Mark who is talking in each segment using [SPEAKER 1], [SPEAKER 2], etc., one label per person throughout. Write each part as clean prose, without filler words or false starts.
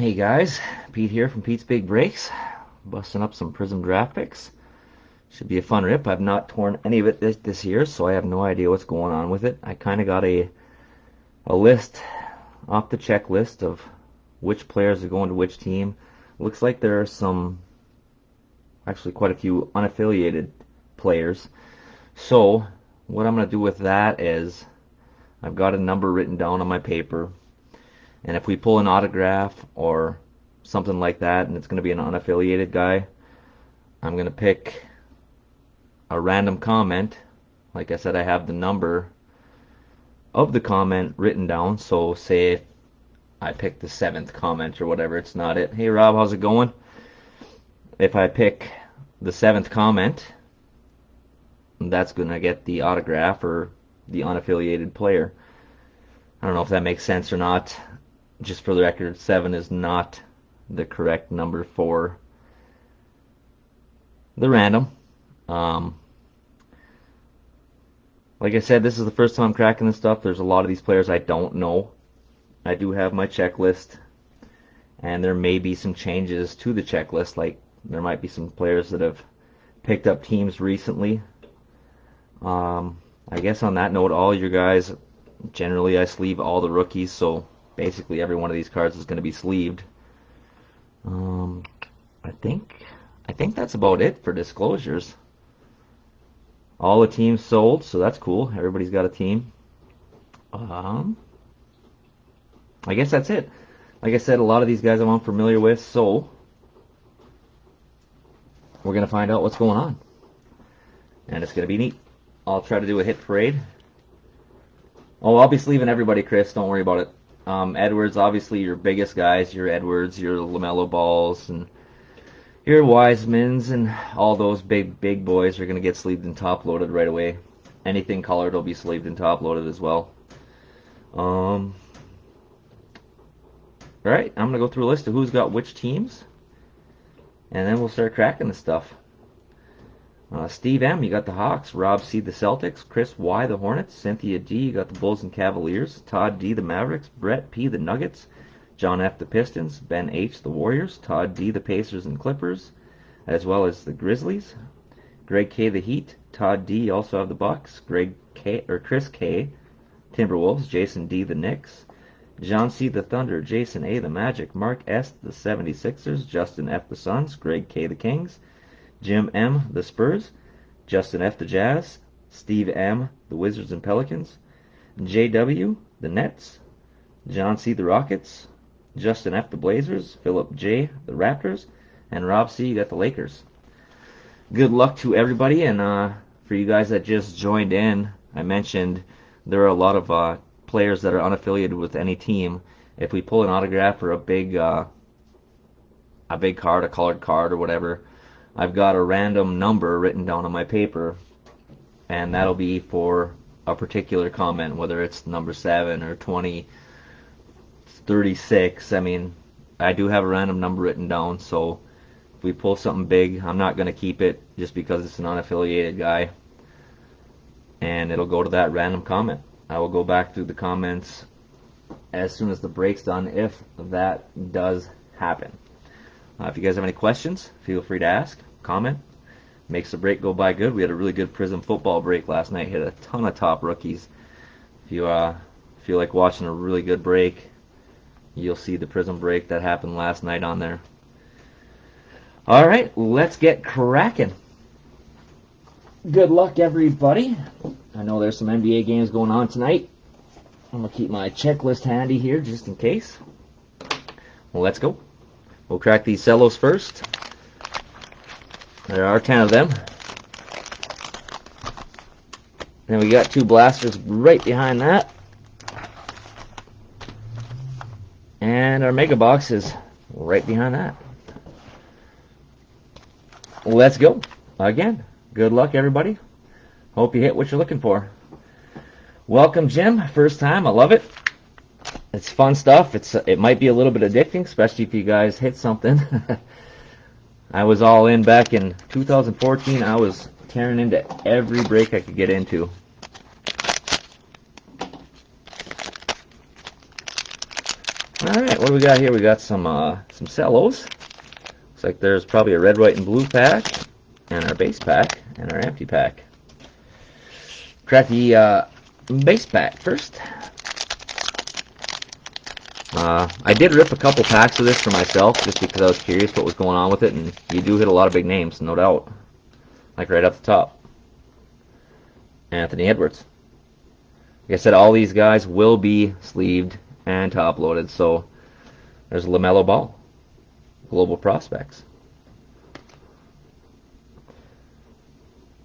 [SPEAKER 1] Hey guys, Pete here from Pete's Big Breaks, busting up some Prizm draft picks. Should be a fun rip. I've not torn any of it this year, so I have no idea what's going on with it. I kind of got a list off the checklist of which players are going to which team. Looks like there are actually quite a few unaffiliated players. So what I'm going to do with that is I've got a number written down on my paper. And if we pull an autograph or something like that, and it's going to be an unaffiliated guy, I'm going to pick a random comment. Like I said, I have the number of the comment written down. So say if I pick the 7th comment or whatever, it's not it. Hey Rob, how's it going? If I pick the 7th comment, that's going to get the autograph or the unaffiliated player. I don't know if that makes sense or not. Just for the record, 7 is not the correct number for the random. Like I said, this is the first time I'm cracking this stuff. There's a lot of these players I don't know. I do have my checklist, and there may be some changes to the checklist. Like there might be some players that have picked up teams recently. I guess on that note, all your guys, generally I sleeve all the rookies, so basically every one of these cards is going to be sleeved. I think that's about it for disclosures. All the teams sold, so that's cool. Everybody's got a team. I guess that's it. Like I said, a lot of these guys I'm unfamiliar with, so we're going to find out what's going on. And it's going to be neat. I'll try to do a hit parade. Oh, I'll be sleeving everybody, Chris. Don't worry about it. Edwards, obviously your biggest guys, your Edwards, your LaMelo Balls, and your Wisemans, and all those big boys are going to get sleeved and top loaded right away. Anything colored will be sleeved and top loaded as well. Alright, I'm going to go through a list of who's got which teams, and then we'll start cracking the stuff. Steve M, you got the Hawks. Rob C, the Celtics. Chris Y, the Hornets. Cynthia G, you got the Bulls and Cavaliers. Todd D, the Mavericks. Brett P, the Nuggets. John F, the Pistons. Ben H, the Warriors. Todd D, the Pacers and Clippers, as well as the Grizzlies. Greg K, the Heat. Todd D, also have the Bucks. Chris K, Timberwolves. Jason D, the Knicks. John C, the Thunder. Jason A, the Magic. Mark S, the 76ers. Justin F, the Suns. Greg K, the Kings. Jim M, the Spurs. Justin F, the Jazz. Steve M, the Wizards and Pelicans. JW, the Nets. John C, the Rockets. Justin F, the Blazers. Philip J, the Raptors. And Rob C, you got the Lakers. Good luck to everybody, and for you guys that just joined in, I mentioned there are a lot of players that are unaffiliated with any team. If we pull an autograph or a big card, a colored card or whatever, I've got a random number written down on my paper, and that'll be for a particular comment, whether it's number 7 or 20, 36. I mean, I do have a random number written down, so if we pull something big, I'm not going to keep it just because it's an unaffiliated guy, and it'll go to that random comment. I will go back through the comments as soon as the break's done, if that does happen. If you guys have any questions, feel free to ask, comment. Makes the break go by good. We had a really good Prizm football break last night. Hit a ton of top rookies. If you feel like watching a really good break, you'll see the Prizm break that happened last night on there. All right, let's get cracking. Good luck, everybody. I know there's some NBA games going on tonight. I'm going to keep my checklist handy here just in case. Well, let's go. We'll crack these cellos first. There are 10 of them. Then we got 2 blasters right behind that. And our mega box is right behind that. Let's go. Again, good luck, everybody. Hope you hit what you're looking for. Welcome, Jim. First time. I love it. It's fun stuff. It might be a little bit addicting, especially if you guys hit something. I was all in back in 2014. I was tearing into every break I could get into. All right, what do we got here? We got some cellos. Looks like there's probably a red, white, and blue pack, and our base pack, and our empty pack. Crack the base pack first. I did rip a couple packs of this for myself just because I was curious what was going on with it, and you do hit a lot of big names, no doubt. Like right up the top. Anthony Edwards. Like I said, all these guys will be sleeved and top loaded, so there's LaMelo Ball. Global Prospects.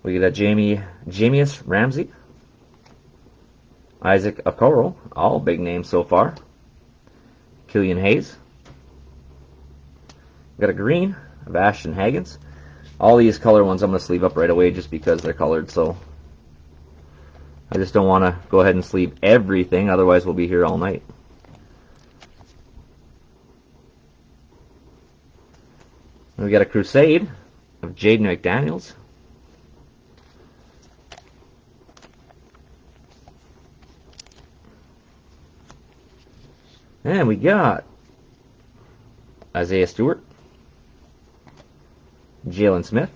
[SPEAKER 1] We got Jamius Ramsey. Isaac Okoro, all big names so far. Killian Hayes. We got a green of Ashton Hagens. All these color ones I'm going to sleeve up right away just because they're colored, so I just don't want to go ahead and sleeve everything, otherwise we'll be here all night. We got a Crusade of Jaden McDaniels. And we got Isaiah Stewart, Jalen Smith,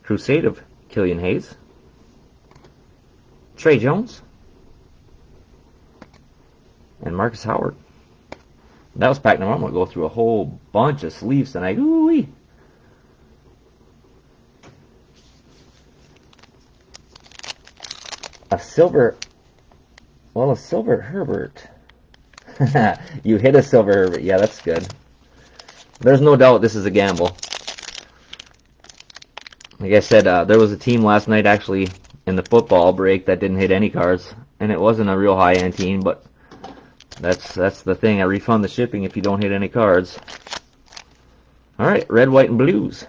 [SPEAKER 1] Crusade of Killian Hayes, Trey Jones, and Marcus Howard. That was pack number one. I'm going to go through a whole bunch of sleeves tonight. Ooh-wee. A silver Herbert. You hit a silver Herbert. Yeah, that's good. There's no doubt this is a gamble. Like I said, there was a team last night actually in the football break that didn't hit any cards, and it wasn't a real high-end team, but that's the thing. I refund the shipping if you don't hit any cards. All right, red, white, and blues.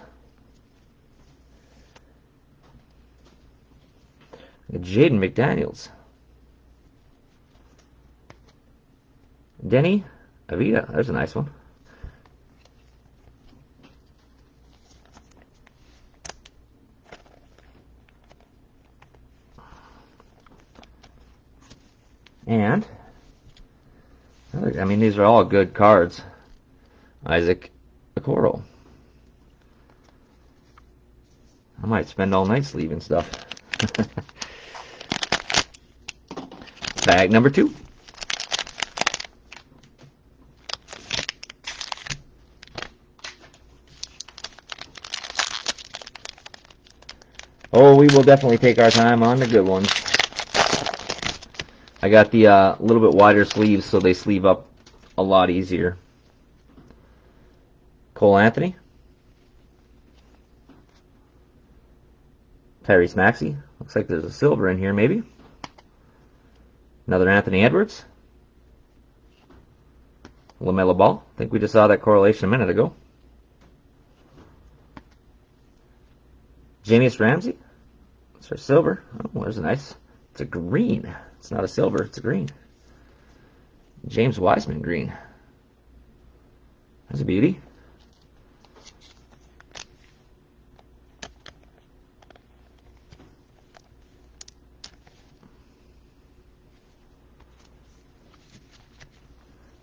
[SPEAKER 1] Jaden McDaniels. Denny Avita. There's a nice one. And I mean, these are all good cards. Isaac Okoro. I might spend all night sleeving stuff. Bag number 2. Oh, we will definitely take our time on the good ones. I got the little bit wider sleeves so they sleeve up a lot easier. Cole Anthony. Tyrese Maxey. Looks like there's a silver in here maybe. Another Anthony Edwards. LaMelo Ball. I think we just saw that correlation a minute ago. Jamius Ramsey. It's our silver. Oh, there's a nice. It's a green. It's not a silver, it's a green. James Wiseman green. That's a beauty.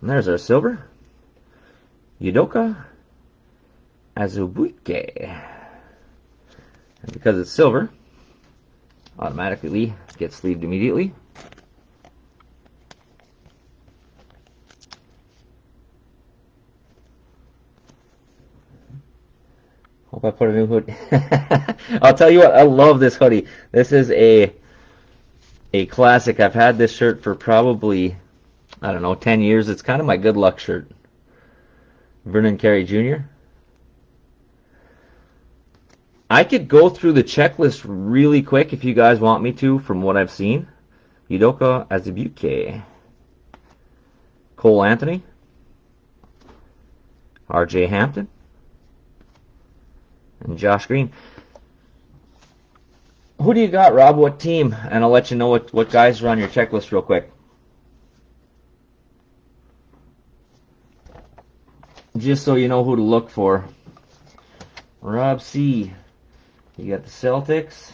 [SPEAKER 1] And there's our silver. Udoka Azubuike. And because it's silver, automatically gets sleeved immediately. Hope I put a new hoodie. I'll tell you what, I love this hoodie. This is a classic. I've had this shirt for probably, I don't know, 10 years. It's kind of my good luck shirt. Vernon Carey Jr. I could go through the checklist really quick if you guys want me to from what I've seen. Udoka Azubuike. Cole Anthony. R.J. Hampton. And Josh Green. Who do you got, Rob? What team? And I'll let you know what guys are on your checklist real quick. Just so you know who to look for. Rob C. You got the Celtics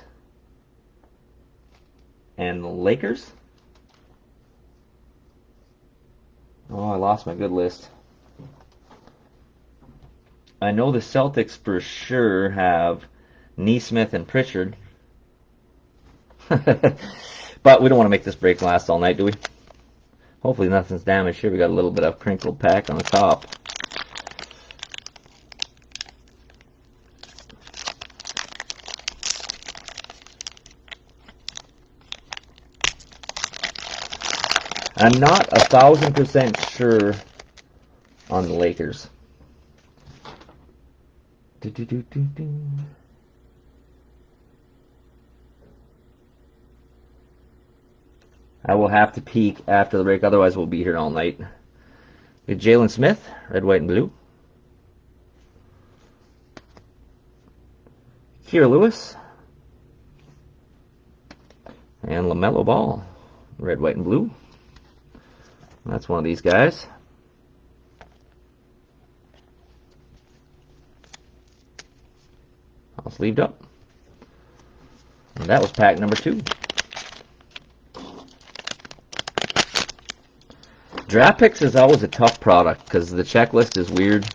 [SPEAKER 1] and the Lakers. Oh, I lost my good list. I know the Celtics for sure have Neesmith and Pritchard. But we don't want to make this break last all night, do we? Hopefully nothing's damaged here. We got a little bit of crinkled pack on the top. I'm not 1,000% sure on the Lakers. I will have to peek after the break, otherwise we'll be here all night. We have Jalen Smith, red, white, and blue. Kira Lewis. And LaMelo Ball, red, white, and blue. That's one of these guys. All sleeved up. And that was pack number 2. Draft picks is always a tough product because the checklist is weird.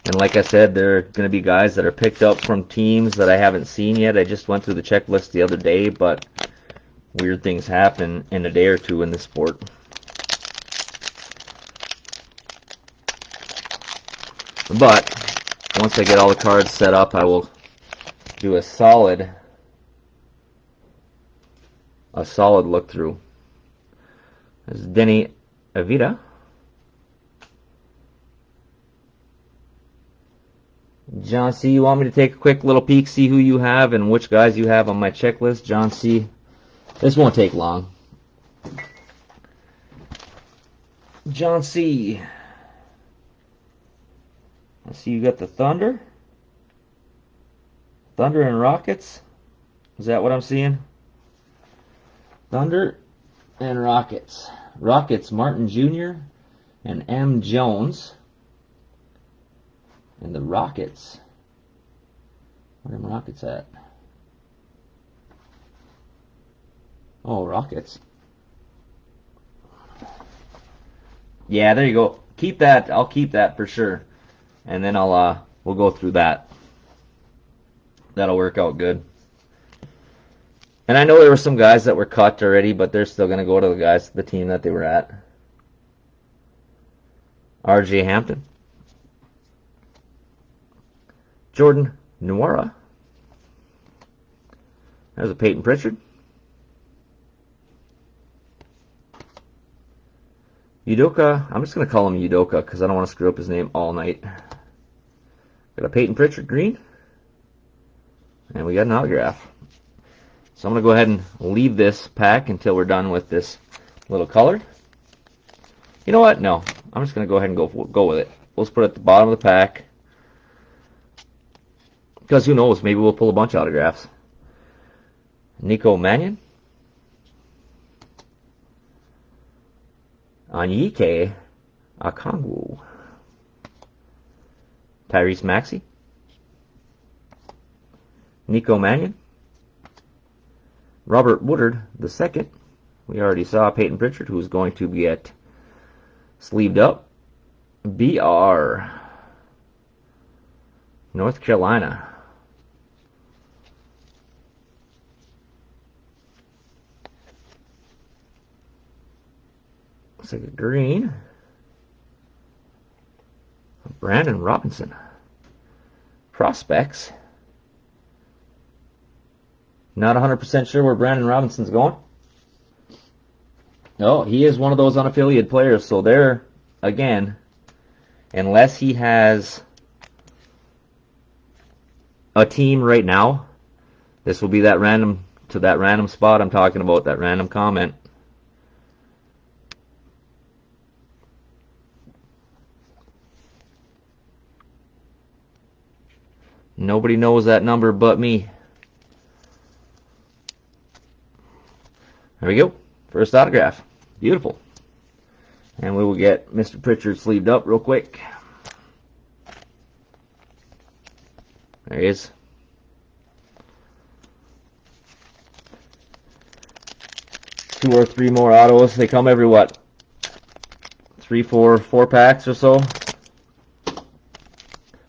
[SPEAKER 1] And like I said, there are going to be guys that are picked up from teams that I haven't seen yet. I just went through the checklist the other day, but weird things happen in a day or two in this sport. But once I get all the cards set up, I will do a solid look through. There's Denny Avita. John C., you want me to take a quick little peek, see who you have and which guys you have on my checklist? John C., this won't take long. John C., I see you got the Thunder. Thunder and Rockets. Is that what I'm seeing? Thunder and Rockets. Rockets, Martin Jr. and M. Jones. And the Rockets. Where are the Rockets at? Oh, Rockets. Yeah, there you go. Keep that. I'll keep that for sure. And then we'll go through that. That'll work out good. And I know there were some guys that were cut already, but they're still going to go to the team that they were at. R.J. Hampton. Jordan Nwora. There's a Peyton Pritchard. Udoka. I'm just going to call him Udoka because I don't want to screw up his name all night. Got a Peyton Pritchard green. And we got an autograph. So I'm going to go ahead and leave this pack until we're done with this little color. You know what? No. I'm just going to go ahead and go with it. We'll just put it at the bottom of the pack. Because who knows? Maybe we'll pull a bunch of autographs. Nico Mannion. Anyike Okongwu. Tyrese Maxey. Nico Mannion. Robert Woodard II. We already saw Peyton Pritchard, who's going to get sleeved up. BR. North Carolina. Looks like a green. Brandon Robinson. Prospects. Not 100% sure where Brandon Robinson's going. No, he is one of those unaffiliated players, so there, again, unless he has a team right now, this will be that random spot I'm talking about, that random comment. Nobody knows that number but me. There we go. First autograph. Beautiful. And we will get Mr. Pritchard sleeved up real quick. There he is. Two or three more autos. They come every what? 3, 4 packs or so.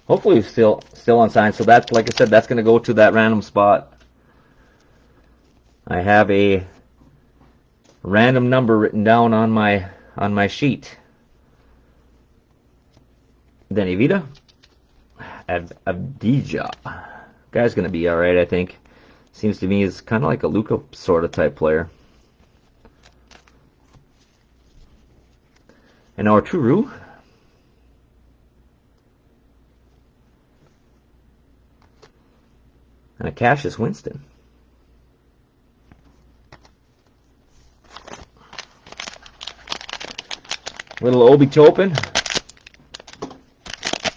[SPEAKER 1] Hopefully still unsigned. So that's, like I said, that's going to go to that random spot. I have a random number written down on my sheet. Denny Vita, Avdija. Guy's going to be all right, I think. Seems to me he's kind of like a Luka sort of type player. And our True. And a Cassius Winston. Little Obi Toppin.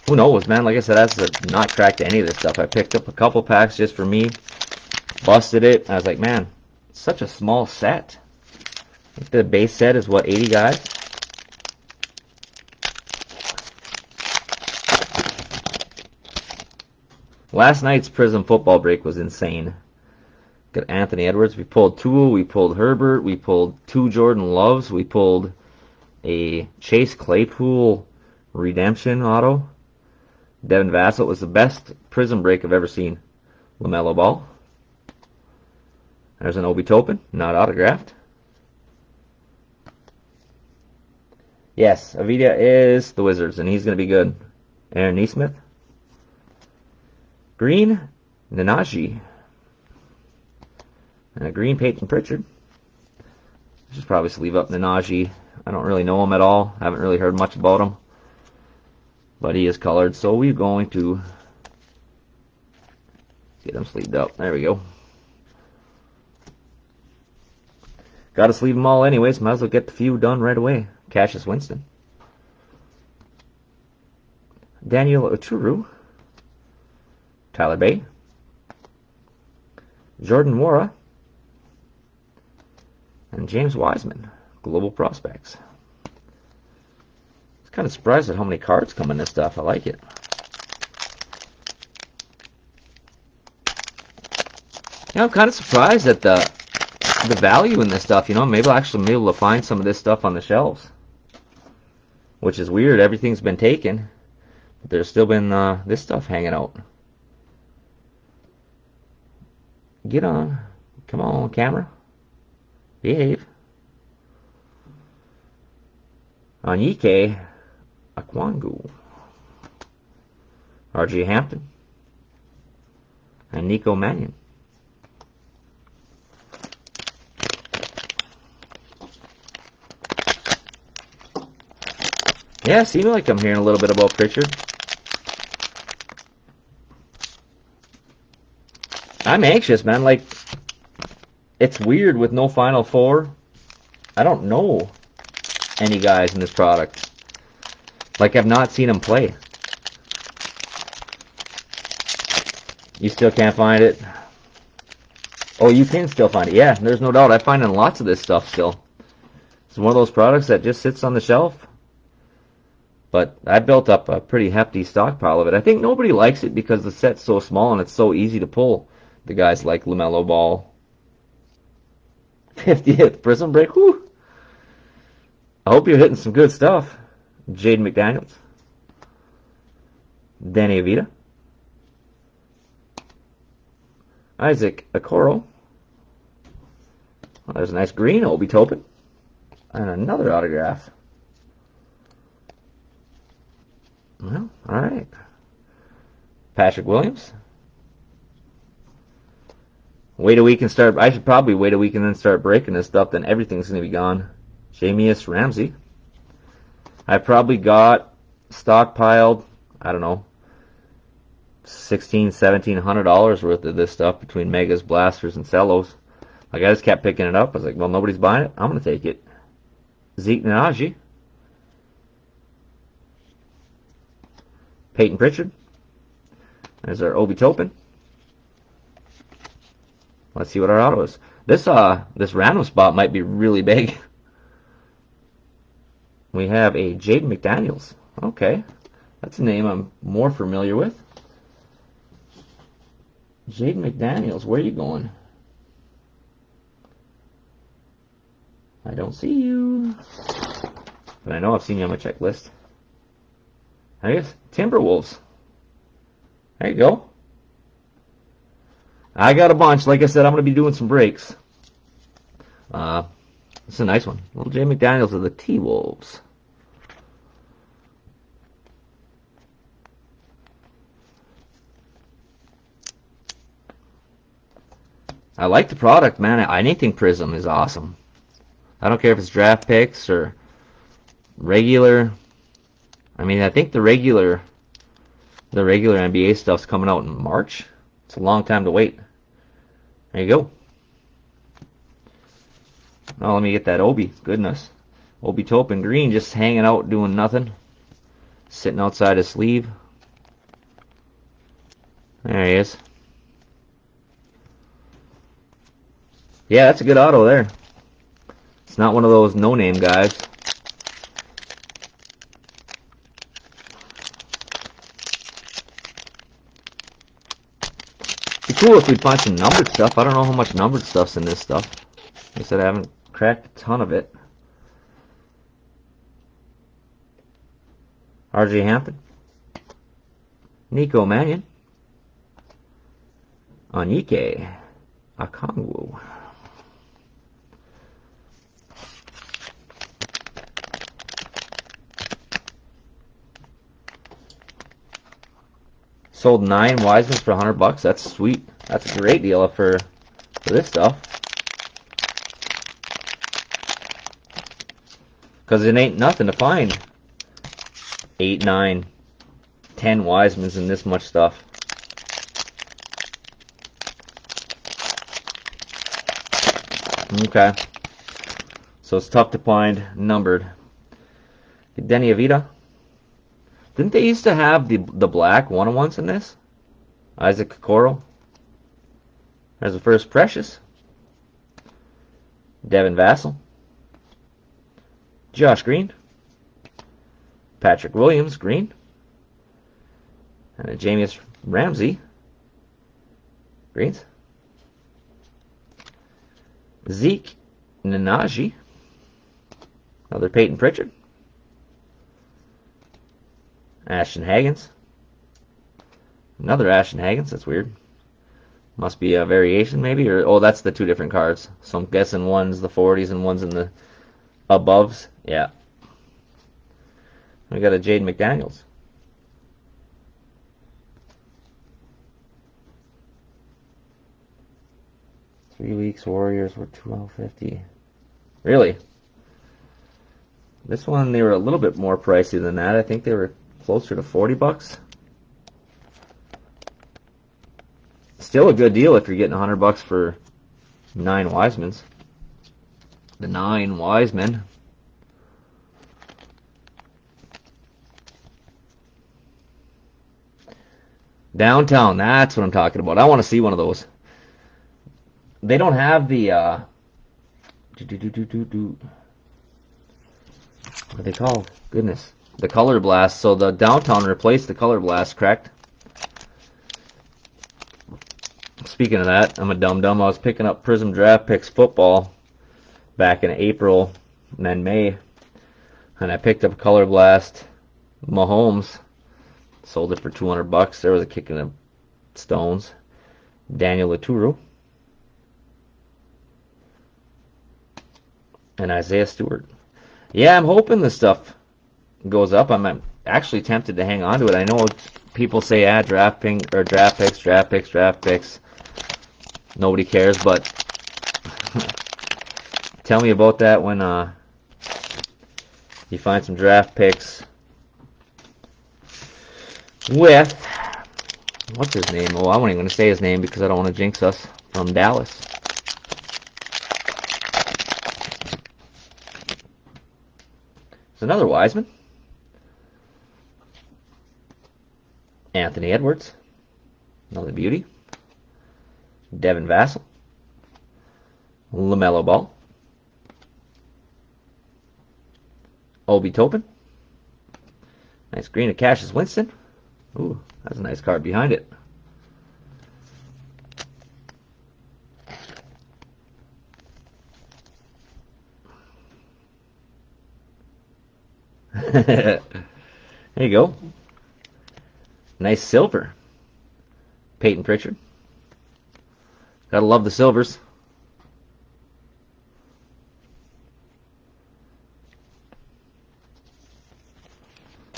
[SPEAKER 1] Who knows, man? Like I said, that's not cracked any of this stuff. I picked up a couple packs just for me. Busted it. I was like, man, it's such a small set. I think the base set is, what, 80 guys? Last night's Prizm football break was insane. Got Anthony Edwards. We pulled Tua. We pulled Herbert. We pulled 2 Jordan Loves. We pulled a Chase Claypool redemption auto. Devin Vassell was the best Prizm break I've ever seen. LaMelo Ball. There's an Obi Toppin, not autographed. Yes, Avita is the Wizards, and he's going to be good. Aaron Nesmith. Green, Nanaji. And a green Peyton Pritchard. Just probably sleeve up Nanaji. I don't really know him at all. Haven't really heard much about him. But he is colored, so we're going to get him sleeved up. There we go. Got to sleeve them all anyways. Might as well get the few done right away. Cassius Winston. Daniel Oturu. Tyler Bay. Jordan Wara. And James Wiseman. Global Prospects. Kind of surprised at how many cards come in this stuff. I like it. Yeah, I'm kind of surprised at the value in this stuff. You know, maybe I'll actually be able to find some of this stuff on the shelves, which is weird. Everything's been taken, but there's still been this stuff hanging out. Get on, come on, camera, behave. Onyike Akwangu, R.J. Hampton, and Nico Mannion. Yeah, seems like I'm hearing a little bit about Pritchard. I'm anxious, man. Like, it's weird with no Final Four. I don't know any guys in this product. Like, I've not seen him play. You still can't find it? Oh, you can still find it. Yeah, there's no doubt. I find lots of this stuff still. It's one of those products that just sits on the shelf. But I built up a pretty hefty stockpile of it. I think nobody likes it because the set's so small and it's so easy to pull. The guys like LaMelo Ball. 50th Prizm break. Whew. I hope you're hitting some good stuff. Jaden McDaniels. Danny Avita. Isaac Okoro. Well, there's a nice green Obi Toppin. And another autograph. Well, alright. Patrick Williams. Wait a week and start. I should probably wait a week and then start breaking this stuff. Then everything's going to be gone. Jamius Ramsey. I probably got stockpiled, I don't know, $1,700 worth of this stuff between Megas, Blasters, and Cellos. Like, I just kept picking it up. I was like, well, nobody's buying it. I'm going to take it. Zeke Nnaji. Peyton Pritchard. There's our Obi Toppin. Let's see what our auto is. This random spot might be really big. We have a Jaden McDaniels. Okay. That's a name I'm more familiar with. Jaden McDaniels, where are you going? I don't see you. But I know I've seen you on my checklist. I guess Timberwolves. There you go. I got a bunch. Like I said, I'm going to be doing some breaks. This is a nice one. Little Jay McDaniels of the T-Wolves. I like the product, man. Anything Prizm is awesome. I don't care if it's draft picks or regular. I mean, I think the regular NBA stuff's coming out in March. It's a long time to wait. There you go. Oh, let me get that Obi. Goodness. Obi Toppin green just hanging out doing nothing. Sitting outside his sleeve. There he is. Yeah, that's a good auto there. It's not one of those no-name guys. It'd be cool if we'd find some numbered stuff. I don't know how much numbered stuff's in this stuff. Like I said, I haven't cracked a ton of it. RJ Hampton. Nico Mannion. Onyike Okongwu. Sold 9 Wisemans for $100. That's sweet. That's a great deal for this stuff. Because it ain't nothing to find 8, 9, 10 Wisemans in this much stuff. Okay. So it's tough to find numbered. Denny Avita. Didn't they used to have the black one-on-ones in this? Isaac Okoro. There's the first Precious. Devin Vassell. Josh Green. Patrick Williams, green. And a Jameis Ramsey. Greens. Zeke Nnaji. Another Peyton Pritchard. Ashton Haggins. Another Ashton Haggins. That's weird. Must be a variation maybe, or oh, that's the 2 different cards. So I'm guessing one's the 40s and one's in the aboves. Yeah. We got a Jade McDaniels. Three weeks Warriors were $12.50. Really? This one they were a little bit more pricey than that. I think they were closer to $40. Still a good deal if you're getting $100 for 9 Wisemans. The 9 Wisemen. Downtown, that's what I'm talking about. I want to see one of those. They don't have the what are they called? Goodness. The Color Blast. So the Downtown replaced the Color Blast, correct? Speaking of that, I'm a dum-dum. I was picking up Prizm Draft Picks football back in April and then May. And I picked up Color Blast Mahomes. Sold it for $200. There was a kick in the stones. Daniel Laturu. And Isaiah Stewart. Yeah, I'm hoping this stuff goes up. I'm actually tempted to hang on to it. I know people say, draft picks. Nobody cares, but tell me about that when you find some draft picks with, what's his name? Oh, I wasn't even going to say his name because I don't want to jinx us, from Dallas. There's another Wiseman. Anthony Edwards. Another beauty. Devin Vassell. LaMelo Ball. Obi Toppin. Nice green of Cassius Winston. Ooh, that's a nice card behind it. There you go. Nice silver. Peyton Pritchard. Gotta love the silvers.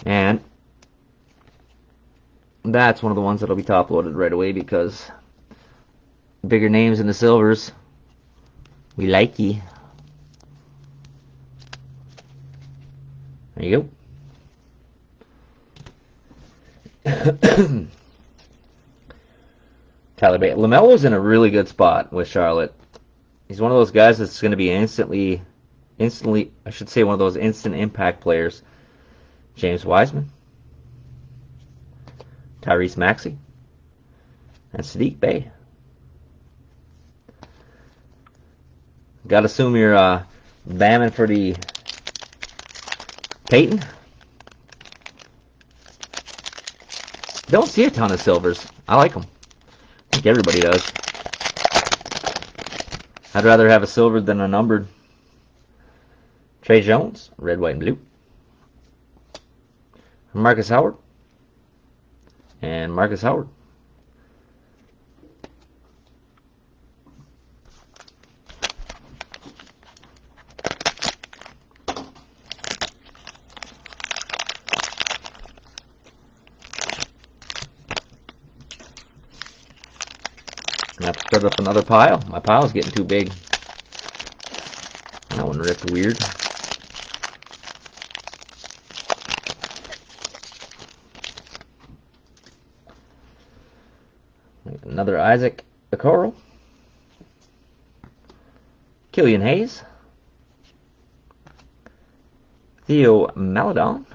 [SPEAKER 1] And that's one of the ones that'll be top loaded right away because bigger names in the silvers. We like ye. There you go. Tyler Bay. LaMelo's in a really good spot with Charlotte. He's one of those guys that's going to be instantly, I should say, one of those instant impact players. James Wiseman, Tyrese Maxey, and Sadiq Bey. Got to assume you're bamming for the Peyton. Don't see a ton of silvers. I like them. I think everybody does. I'd rather have a silver than a numbered. Trey Jones, red, white, and blue. Marcus Howard. And Marcus Howard. I have to start up another pile. My pile's getting too big. That one ripped weird. Another Isaac Okoro. Killian Hayes. Theo Maledon.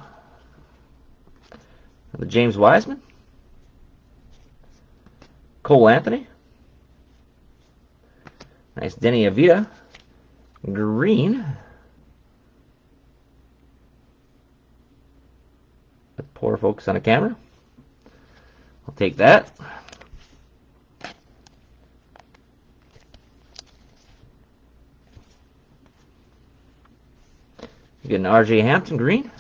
[SPEAKER 1] Another James Wiseman. Cole Anthony. Nice Denny Avita. Green. Poor focus on the camera. I'll take that. You get an RJ Hampton green.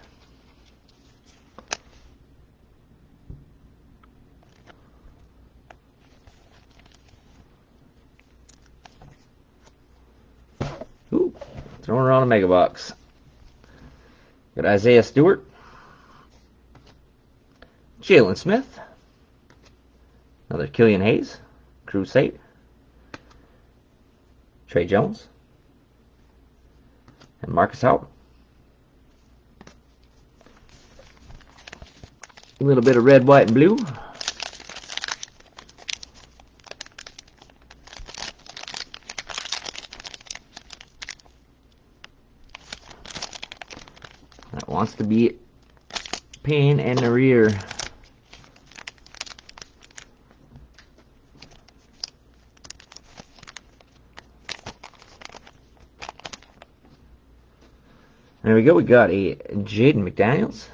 [SPEAKER 1] Ooh, throwing around a mega box. Got Isaiah Stewart. Jalen Smith. Another Killian Hayes. Crusade. Trey Jones. And Marcus Howard. A little bit of red, white, and blue. That wants to be pain in the rear. There we go. We got a Jaden McDaniels.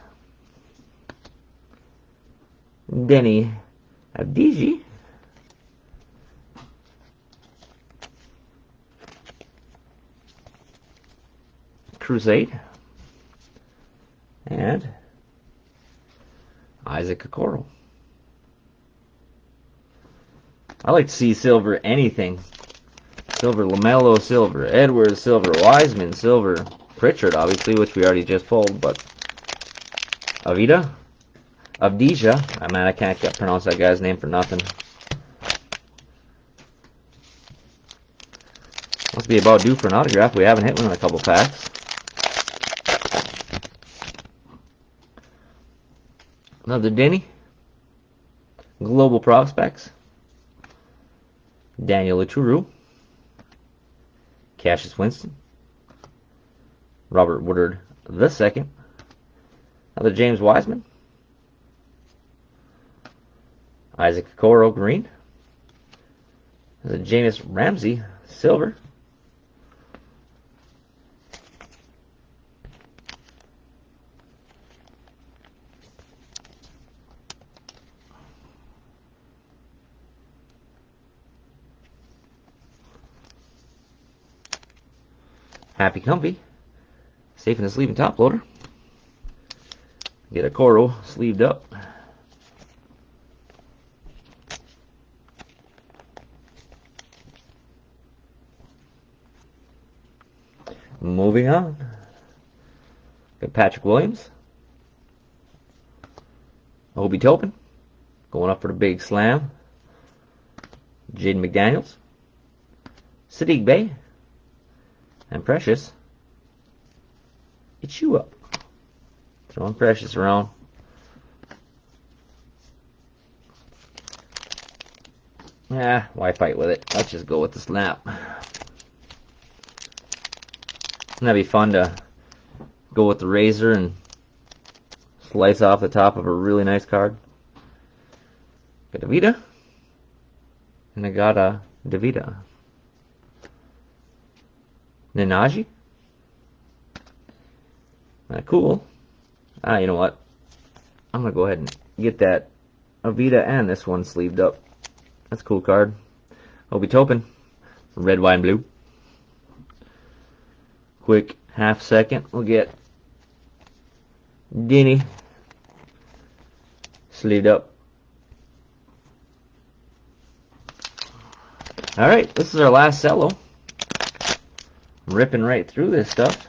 [SPEAKER 1] Denny Avdiji. Crusade. And Isaac Okoro. I like to see silver anything. Silver LaMelo, silver Edwards, silver Wiseman, silver Pritchard, obviously, which we already just pulled, but Avdija. I can't pronounce that guy's name for nothing. Must be about due for an autograph. We haven't hit one in a couple packs. Another Denny. Global Prospects. Daniel Ituru. Cassius Winston. Robert Woodard II. Another James Wiseman. Isaac Okoro green. Another Jameis Ramsey silver. Happy Comfy. Safe in the sleeve and top loader. Get a Coro sleeved up. Moving on. Got Patrick Williams. Obi Toppin. Going up for the big slam. Jaden McDaniels. Sadiq Bey. And Precious. It's you up. Throwing Precious around. Why fight with it? Let's just go with the snap. That'd be fun to go with the razor and slice off the top of a really nice card. Got Davida. And I got a Davida. Nanaji. Cool. You know what? I'm going to go ahead and get that Avita and this one sleeved up. That's a cool card. Obi Toppin. Red, white, and blue. Quick half second. We'll get Denny sleeved up. Alright, this is our last cello. I'm ripping right through this stuff.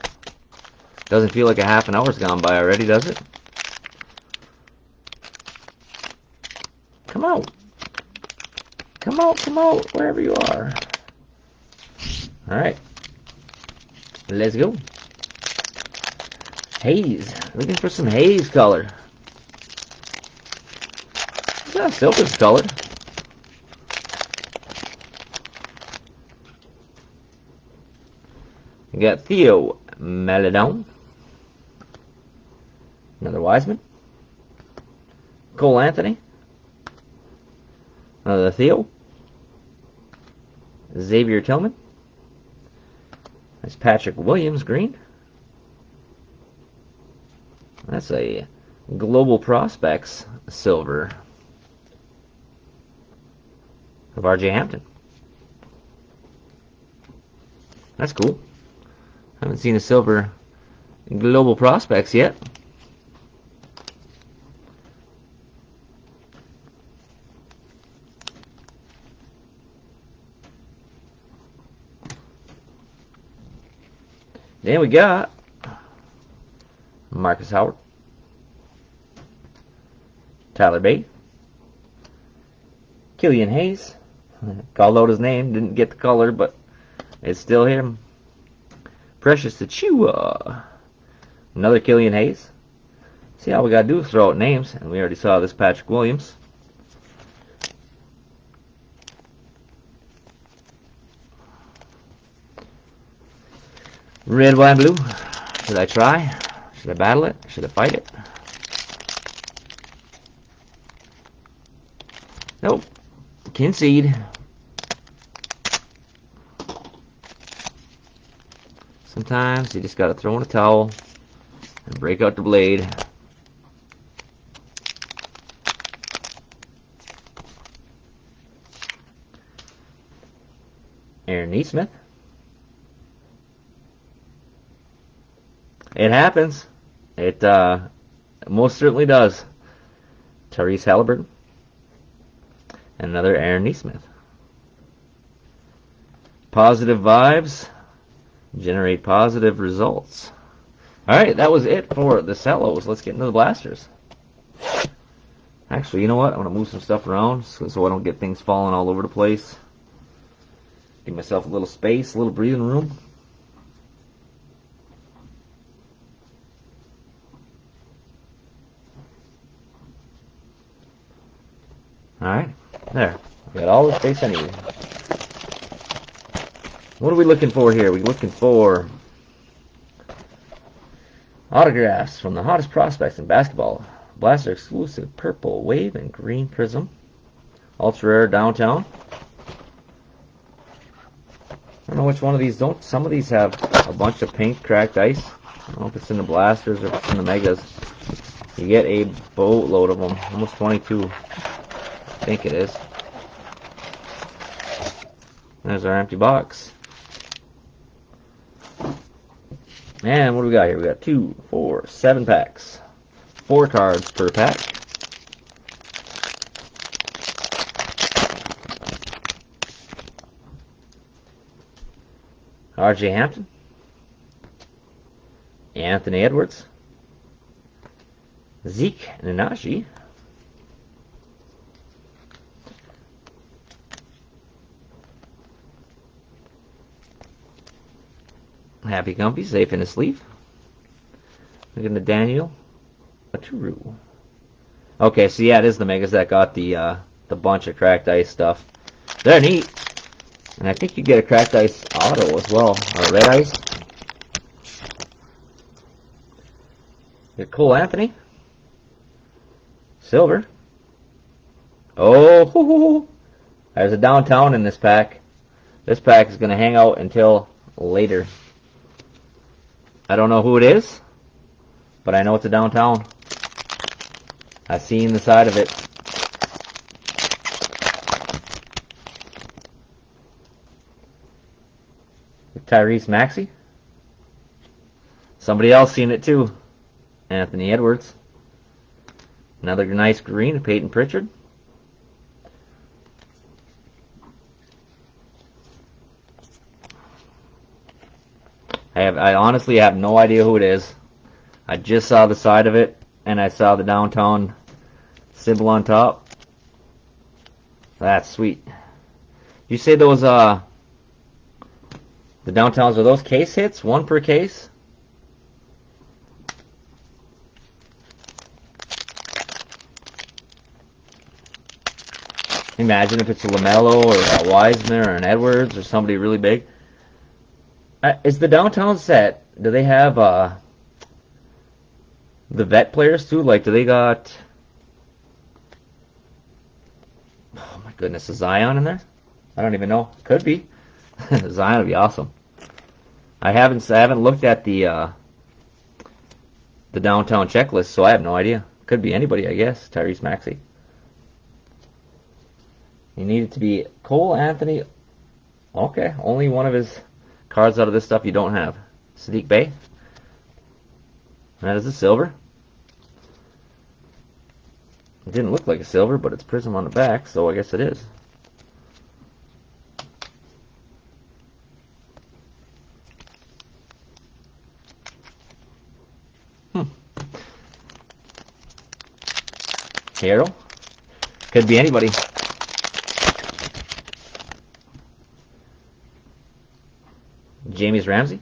[SPEAKER 1] Doesn't feel like a half an hour's gone by already, does it? Come out. Come out, come out, wherever you are. Alright. Let's go. Haze. Looking for some haze color. It's not Silver's color. We got Theo Maledon. Another Wiseman. Cole Anthony. Another Theo. Xavier Tillman. That's Patrick Williams, green. That's a Global Prospects silver of R.J. Hampton. That's cool. Haven't seen a silver Global Prospects yet. Then we got Marcus Howard, Tyler Bay, Killian Hayes. Called out his name, didn't get the color, but it's still him. Precious Achua. Another Killian Hayes. See, all we gotta do is throw out names, and we already saw this Patrick Williams. Red, white, and blue. Should I try? Should I battle it? Should I fight it? Nope. Concede. Sometimes you just gotta throw in a towel and break out the blade. Aaron Neesmith. It happens. It most certainly does. Tyrese Halliburton. And another Aaron Neesmith. Positive vibes generate positive results. Alright, that was it for the cellos. Let's get into the blasters. Actually, you know what? I'm going to move some stuff around so I don't get things falling all over the place. Give myself a little space, a little breathing room. Alright, there. Got all the space I need. What are we looking for here? We're looking for autographs from the hottest prospects in basketball. Blaster exclusive purple wave and green Prizm. Ultra rare downtown. I don't know which one of these don't. Some of these have a bunch of pink cracked ice. I don't know if it's in the blasters or if it's in the megas. You get a boatload of them. Almost 22. I think it is. There's our empty box. And what do we got here? We got 2, 4, 7 packs. 4 cards per pack. R.J. Hampton, Anthony Edwards, Zeke Nnaji, Happy Gumpy, safe in his sleeve. Look at the Daniel Aturu. Okay, so yeah, it is the Megas that got the bunch of cracked ice stuff. They're neat. And I think you get a cracked ice auto as well, or red ice. Get Cole Anthony. Silver. Oh, there's a downtown in this pack. This pack is going to hang out until later. I don't know who it is, but I know it's a downtown. I've seen the side of it. Tyrese Maxey. Somebody else seen it too. Anthony Edwards. Another nice green, Peyton Pritchard. I honestly have no idea who it is. I just saw the side of it, and I saw the downtown symbol on top. That's sweet. You say those the downtowns, are those case hits? 1 per case? Imagine if it's a LaMelo or a Wiseman or an Edwards or somebody really big. Is the downtown set, do they have the vet players too? Like, do they got, oh my goodness, is Zion in there? I don't even know. Could be. Zion would be awesome. I haven't looked at the downtown checklist, so I have no idea. Could be anybody, I guess. Tyrese Maxey. You need it to be Cole Anthony. Okay, only one of his cards out of this stuff you don't have. Sadiq Bey. That is a silver. It didn't look like a silver, but it's Prizm on the back, so I guess it is. Hero. Could be anybody. James Ramsey.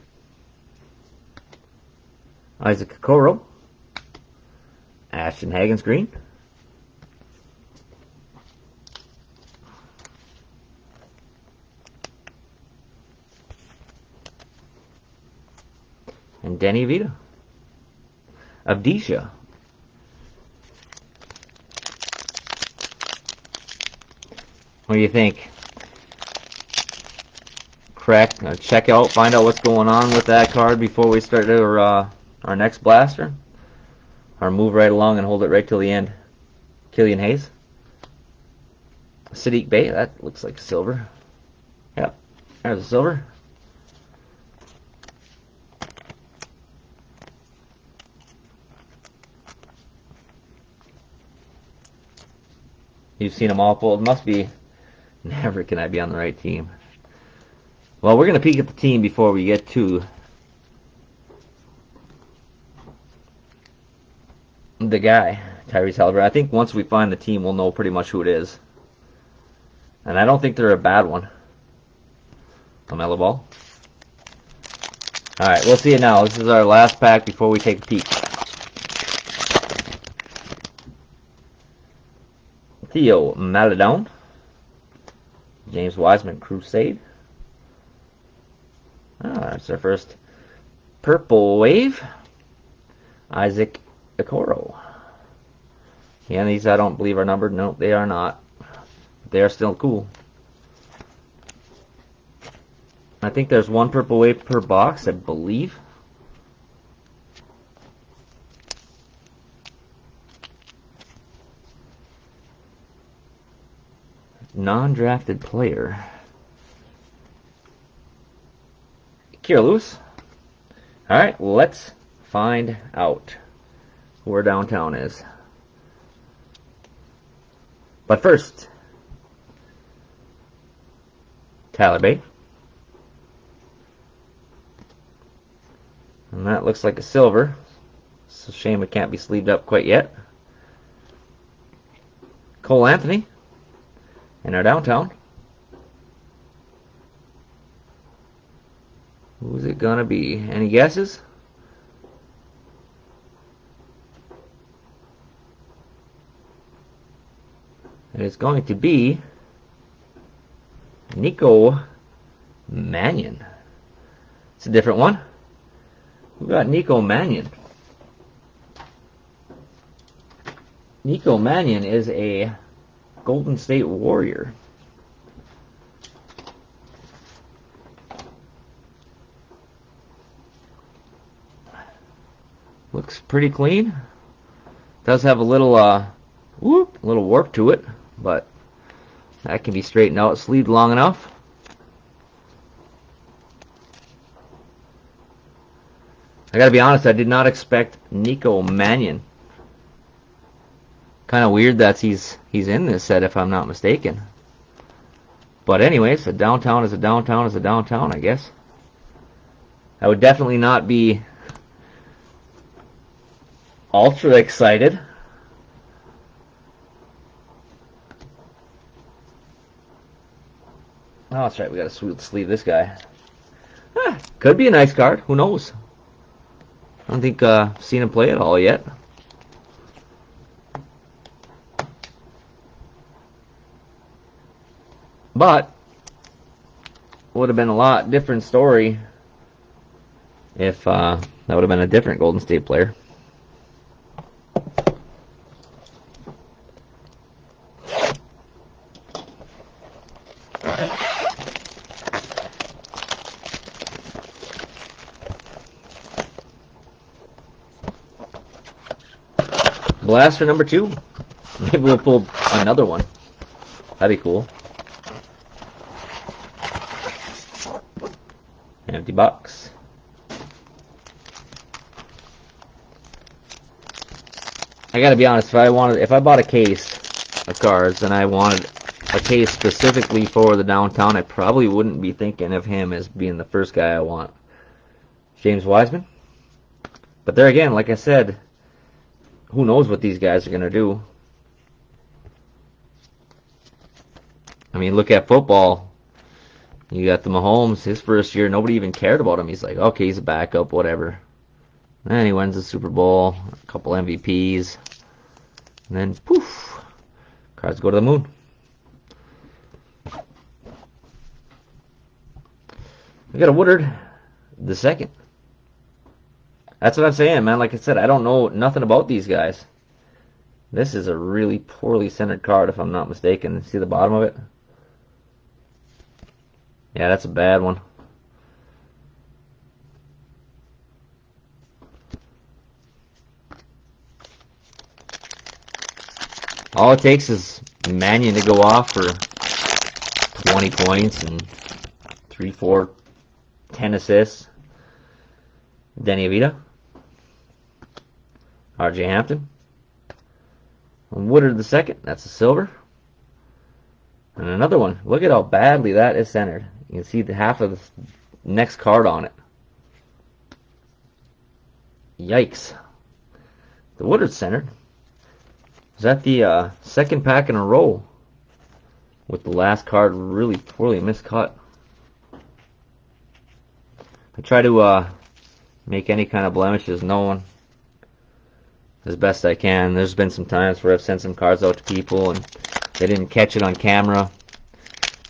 [SPEAKER 1] Isaac Okoro. Ashton Hagens green. And Denny Vita. Avdija. What do you think? Correct. Check out, find out what's going on with that card before we start our next blaster. Or move right along and hold it right till the end. Killian Hayes. Sadiq Bey, that looks like a silver. Yep, there's a silver. You've seen them all pulled. Must be, never can I be on the right team. Well, we're going to peek at the team before we get to the guy, Tyrese Halliburton. I think once we find the team, we'll know pretty much who it is. And I don't think they're a bad one. LaMelo Ball. Alright, we'll see it now. This is our last pack before we take a peek. Theo Maladone. James Wiseman Crusade. That's our first purple wave. Isaac Okoro. Yeah, these I don't believe are numbered. No, they are not. They are still cool. I think there's 1 purple wave per box, I believe. Non-drafted player. Kira Lewis. Alright, let's find out where downtown is. But first, Tyler Bay. And that looks like a silver. It's a shame it can't be sleeved up quite yet. Cole Anthony in our downtown. Who's it gonna be? Any guesses? It is going to be Nico Mannion. It's a different one. We got Nico Mannion. Nico Mannion is a Golden State Warrior. Looks pretty clean. Does have a little little warp to it, but that can be straightened out, sleeved long enough. I gotta be honest, I did not expect Nico Mannion. Kind of weird that he's in this set, if I'm not mistaken. But anyways, a downtown is a downtown is a downtown, I guess. I would definitely not be ultra excited. Oh, that's right, we gotta sleeve this guy. Could be a nice card, who knows? I don't think I've seen him play at all yet. But would have been a lot different story if that would have been a different Golden State player. Blaster number 2. Maybe we'll pull another one. That'd be cool. Empty box. I gotta be honest, if I bought a case of cards and I wanted a case specifically for the downtown, I probably wouldn't be thinking of him as being the first guy I want. James Wiseman. But there again, like I said, who knows what these guys are gonna do. I mean, look at football. You got the Mahomes, his first year, nobody even cared about him. He's like, okay, he's a backup, whatever. And then he wins the Super Bowl, a couple MVPs, and then poof, cards go to the moon. We got a Woodard the second. That's what I'm saying, man. Like I said, I don't know nothing about these guys. This is a really poorly centered card, if I'm not mistaken. See the bottom of it? Yeah, that's a bad one. All it takes is Mannion to go off for 20 points and 3, 4, 10 assists. Denny Avita. R.J. Hampton. Woodard the second. That's a silver. And another one. Look at how badly that is centered. You can see the half of the next card on it. Yikes. The Woodard centered. Is that the second pack in a row with the last card really poorly miscut? I try to make any kind of blemishes known as best I can. There's been some times where I've sent some cards out to people and they didn't catch it on camera.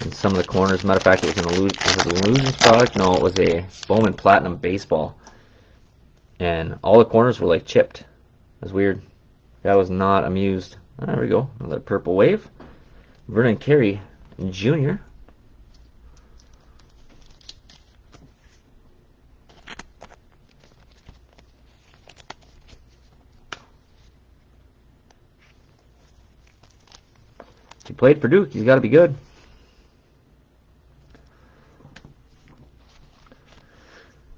[SPEAKER 1] In some of the corners, matter of fact, it was an Illusions product. No, it was a Bowman Platinum baseball, and all the corners were like chipped. It was weird. I was not amused. There we go. Another purple wave. Vernon Carey Jr. He played for Duke. He's got to be good.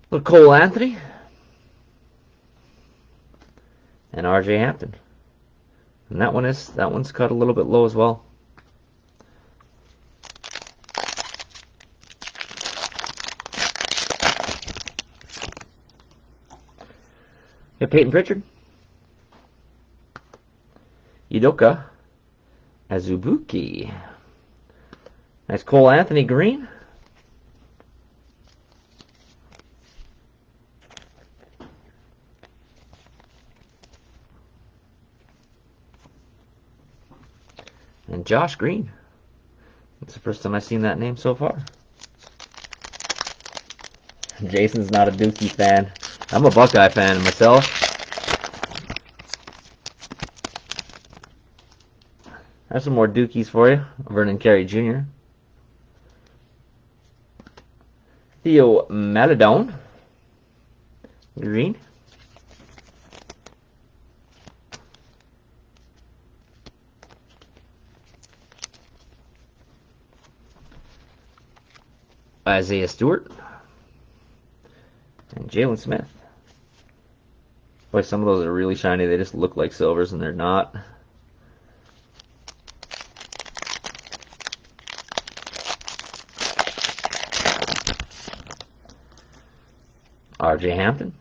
[SPEAKER 1] Little Cole Anthony. and R.J. Hampton. And that one's cut a little bit low as well. Yeah, Peyton Pritchard, Udoka, Azubuike. Nice Cole Anthony green. And Josh Green. It's the first time I've seen that name so far. Jason's not a Dookie fan. I'm a Buckeye fan myself. There's some more Dookies for you. Vernon Carey Jr. Theo Maledon. Green. Isaiah Stewart. And Jalen Smith. Boy, some of those are really shiny. They just look like silvers, and they're not. R.J. Hampton.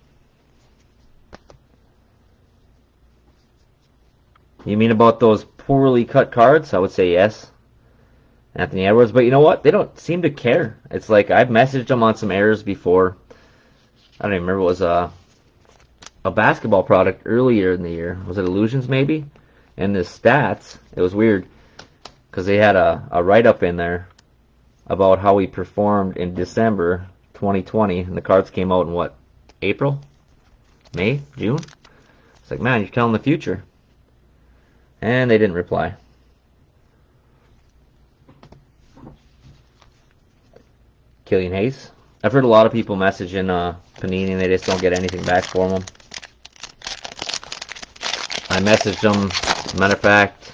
[SPEAKER 1] You mean about those poorly cut cards? I would say yes. Anthony Edwards, but you know what? They don't seem to care. It's like I've messaged them on some errors before. I don't even remember. It was a basketball product earlier in the year. Was it Illusions maybe? And the stats, it was weird because they had a write-up in there about how he performed in December 2020, and the cards came out in what? April? May? June? It's like, man, you're telling the future. And they didn't reply. Killian Hayes. I've heard a lot of people message in Panini and they just don't get anything back for them. I messaged them. Matter of fact,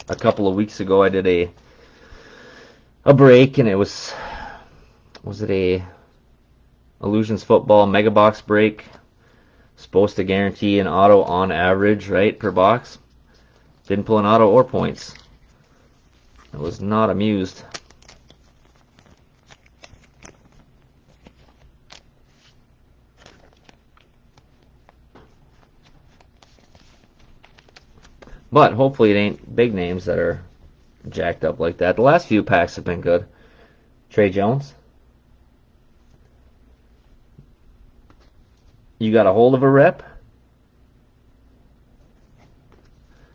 [SPEAKER 1] a couple of weeks ago I did a break, and it was it a Illusions Football Mega Box break? Supposed to guarantee an auto on average, right, per box. Didn't pull an auto or points. I was not amused. But hopefully it ain't big names that are jacked up like that. The last few packs have been good. Trey Jones. You got a hold of a rep?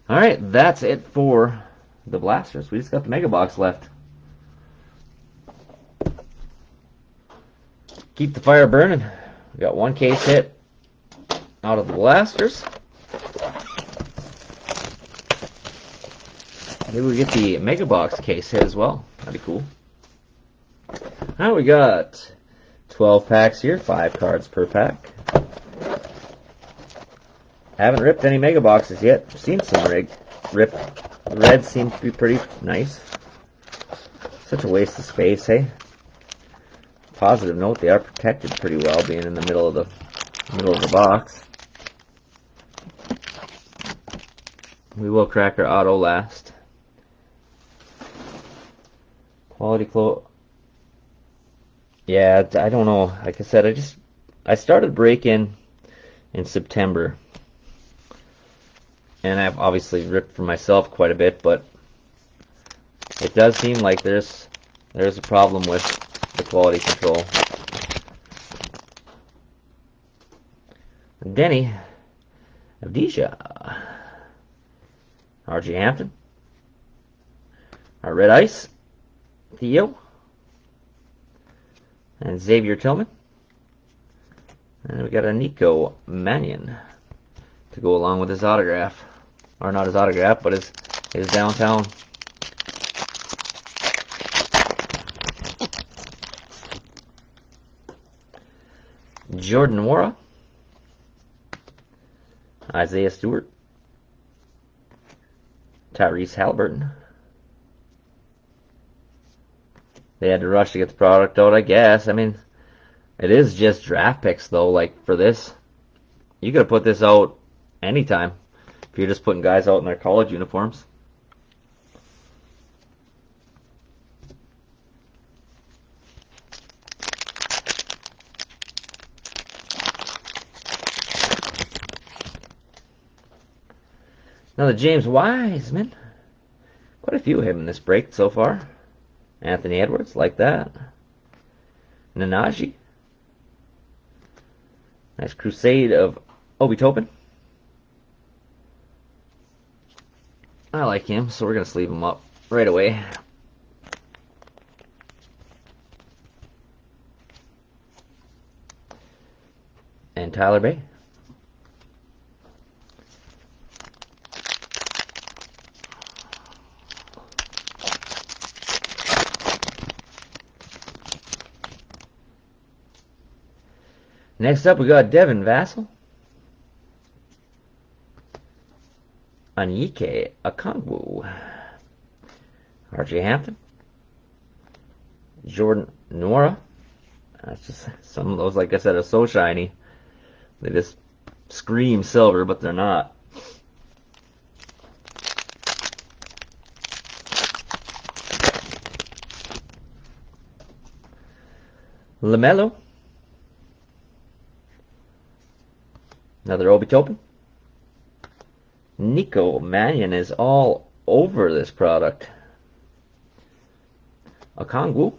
[SPEAKER 1] Alright, that's it for the Blasters. We just got the Mega Box left. Keep the fire burning. We got one case hit out of the Blasters. Maybe we get the Mega Box case hit as well. That'd be cool. Now we got 12 packs here, 5 cards per pack. Haven't ripped any Mega Boxes yet. Seen some rip. The reds seem to be pretty nice. Such a waste of space, hey? Positive note, they are protected pretty well, being in the middle of the box. We will crack our auto last. Quality close. Yeah, I don't know. Like I said, I started breaking in September, and I've obviously ripped for myself quite a bit, but it does seem like there's a problem with the quality control. Denny Avdija, R.J. Hampton, our Red Ice, Theo, and Xavier Tillman. And we got a Nico Mannion to go along with his autograph. Or not his autograph, but his downtown. Jordan Nwora, Isaiah Stewart, Tyrese Halliburton. They had to rush to get the product out, I guess. I mean, it is just draft picks, though. Like, for this, you could have put this out anytime. if you're just putting guys out in their college uniforms. Another James Wiseman. Quite a few of him in this break so far. Anthony Edwards, like that. Nanaji. Nice crusade of Obi Toppin. I like him, so we're going to sleeve him up right away. And Tyler Bay. Next up, we got Devin Vassell. Anyike Okongwu. RJ Hampton. Jordan Nwora. That's just some of those, like I said, are so shiny. They just scream silver, but they're not. LaMelo. Another Obi Toppin. Nico Mannion is all over this product. Okongwu.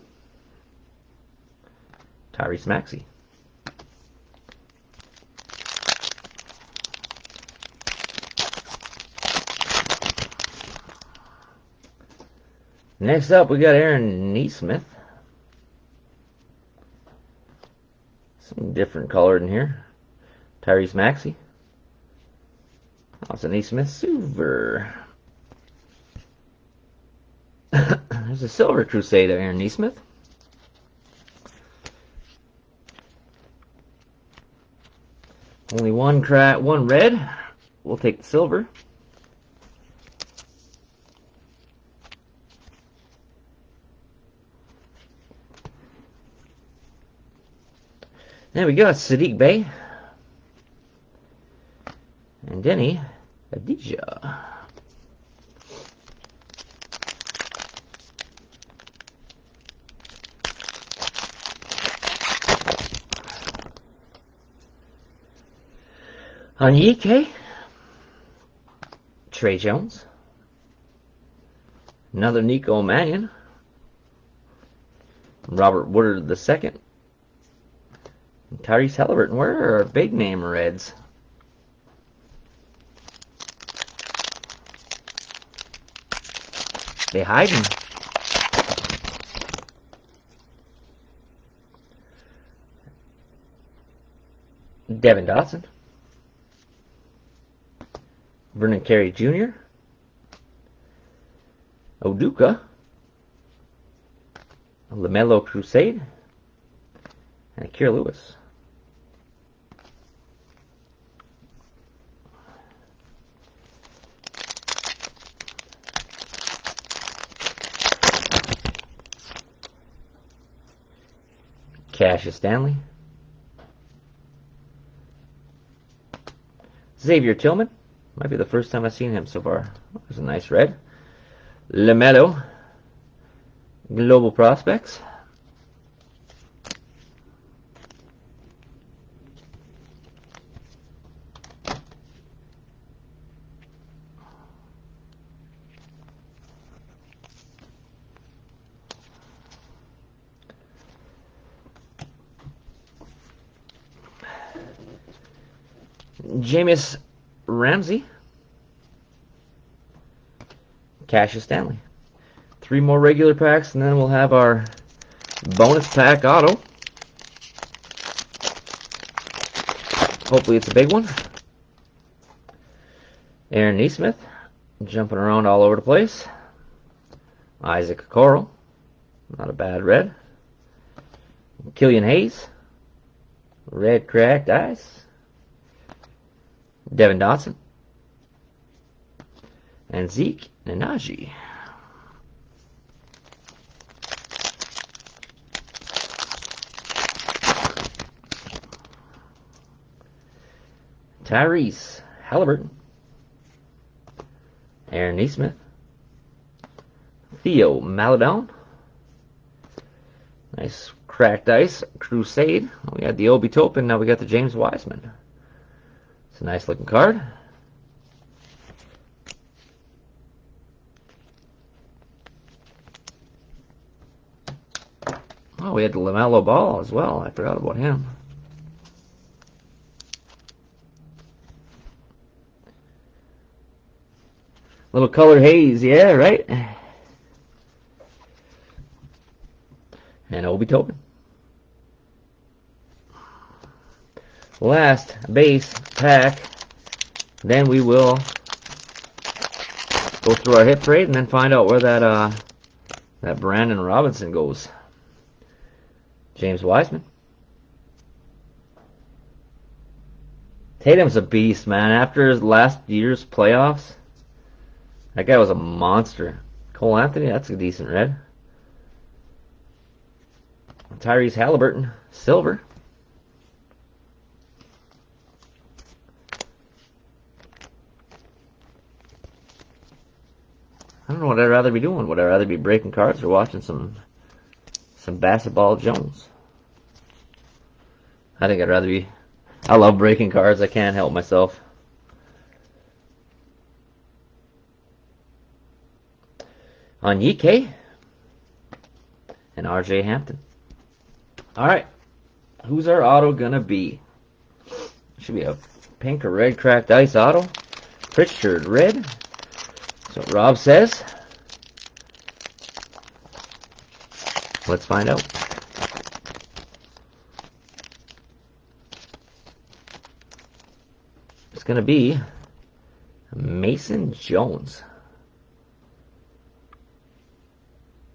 [SPEAKER 1] Tyrese Maxey. Next up, we got Aaron Nesmith. Some different colored in here. Tyrese Maxey. That's a Nesmith silver. There's a silver crusade of Aaron Nesmith. Only one red. We'll take the silver. There we go, Sadiq Bey. And Denny Adija. Anyike. Trey Jones. Another Nico Mannion. Robert Woodard II. Tyrese Halliburton. Where are our big name reds? They hiding. Devin Dotson. Vernon Carey Jr. Oduka. LaMelo Crusade. And Akira Lewis. Cassius Stanley. Xavier Tillman. Might be the first time I've seen him so far. There's a nice red. LaMelo. Global Prospects. Jameis Ramsey. Cassius Stanley. 3 more regular packs, and then we'll have our bonus pack auto. Hopefully it's a big one. Aaron Nesmith. Jumping around all over the place. Isaac Okoro. Not a bad red. Killian Hayes. Red cracked ice. Devin Dotson. And Zeke Nanaji. Tyrese Halliburton. Aaron Neesmith. Theo Maladon. Nice cracked ice. Crusade. We had the Obi Toppin. Now we got the James Wiseman. It's a nice looking card. Oh, we had the LaMelo Ball as well. I forgot about him. Little color haze, yeah, right? And Obi Toppin. Last base pack. Then we will go through our hit parade and then find out where that Brandon Robinson goes. James Wiseman. Tatum's a beast, man. After last year's playoffs, that guy was a monster. Cole Anthony, that's a decent red. Tyrese Halliburton, silver. I don't know what I'd rather be doing. Would I rather be breaking cards or watching some basketball Jones? I think I'd rather be. I love breaking cards. I can't help myself. Onyeka and RJ Hampton. Alright. Who's our auto gonna be? Should be a pink or red cracked ice auto. Pritchard red. That's what Rob says. Let's find out. It's going to be Mason Jones.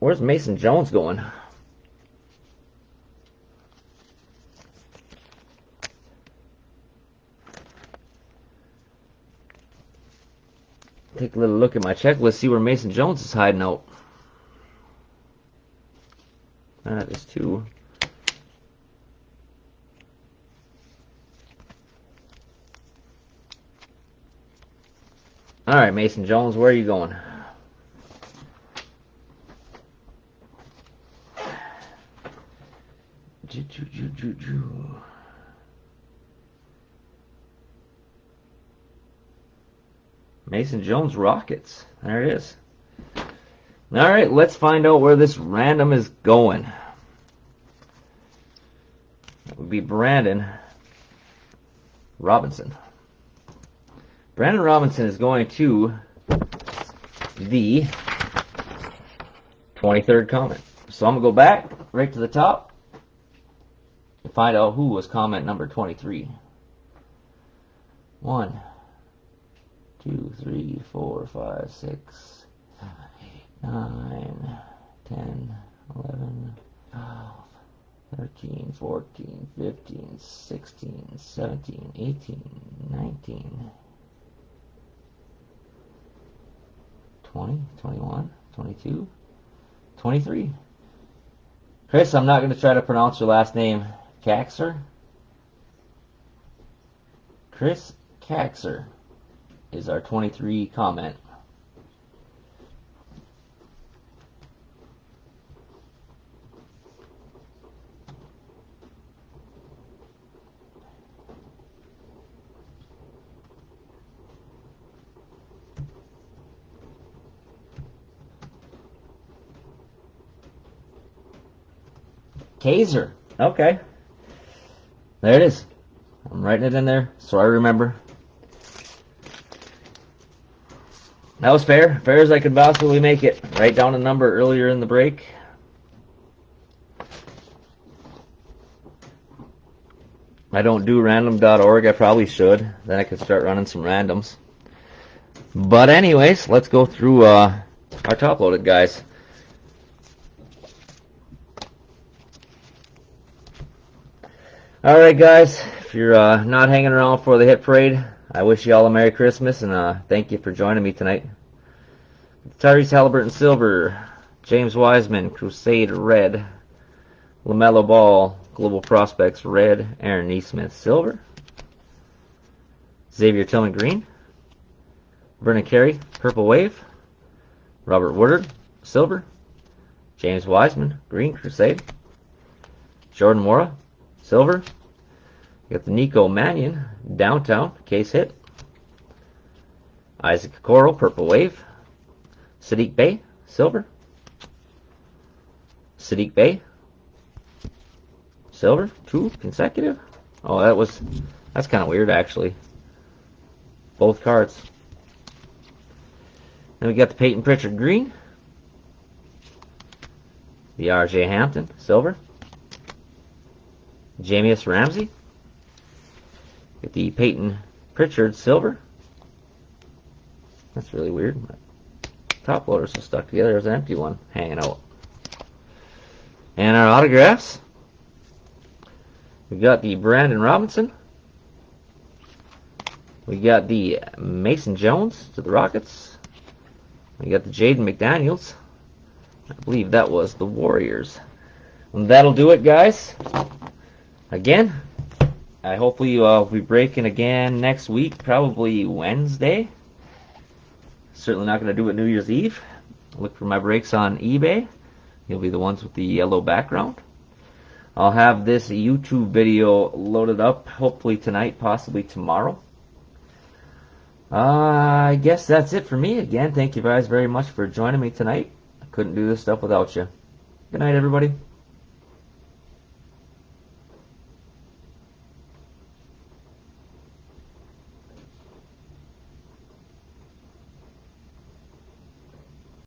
[SPEAKER 1] Where's Mason Jones going? Take a little look at my checklist, see where Mason Jones is hiding out. That is two. All right, Mason Jones, where are you going? Mason Jones Rockets. There it is. All right, let's find out where this random is going. That would be Brandon Robinson. Brandon Robinson is going to the 23rd comment. So I'm going to go back right to the top and find out who was comment number 23. 1, 2, 3, 4, 5, 6, 7, 8, 9, 10, 11, 12, 13, 14, 15, 16, 17, 18, 19, 20, 21, 22, 23. Chris, I'm not going to try to pronounce your last name. Caxer? Chris Caxer is our 23 comment. Kaiser. Okay. There it is. I'm writing it in there so I remember. That was fair. Fair as I could possibly make it. Write down a number earlier in the break. I don't do random.org. I probably should. Then I could start running some randoms. But anyways, let's go through our top-loaded guys. Alright guys, if you're not hanging around for the hit parade, I wish you all a Merry Christmas and thank you for joining me tonight. Tyrese Halliburton silver, James Wiseman Crusade red, LaMelo Ball Global Prospects red, Aaron Neesmith silver, Xavier Tillman green, Vernon Carey, Purple Wave. Robert Woodard, Silver. James Wiseman, Green Crusade. Jordan Mora, Silver. You got the Nico Mannion, Downtown, case hit. Isaac Okoro, Purple Wave. Sadiq Bey, Silver. Sadiq Bey, Silver, 2 consecutive. Oh, that's kind of weird actually. Both cards. Then we got the Peyton Pritchard Green. The R.J. Hampton, Silver. Jamius Ramsey. Get the Peyton Pritchard, Silver. That's really weird. Top loaders are stuck together. There's an empty one hanging out. And our autographs. We got the Brandon Robinson. We got the Mason Jones to the Rockets. We got the Jaden McDaniels. I believe that was the Warriors. And that'll do it, guys. Again, I hopefully will be breaking again next week, probably Wednesday. Certainly not going to do it New Year's Eve. Look for my breaks on eBay. You'll be the ones with the yellow background. I'll have this YouTube video loaded up hopefully tonight, possibly tomorrow. I guess that's it for me. Again, thank you guys very much for joining me tonight. I couldn't do this stuff without you. Good night, everybody.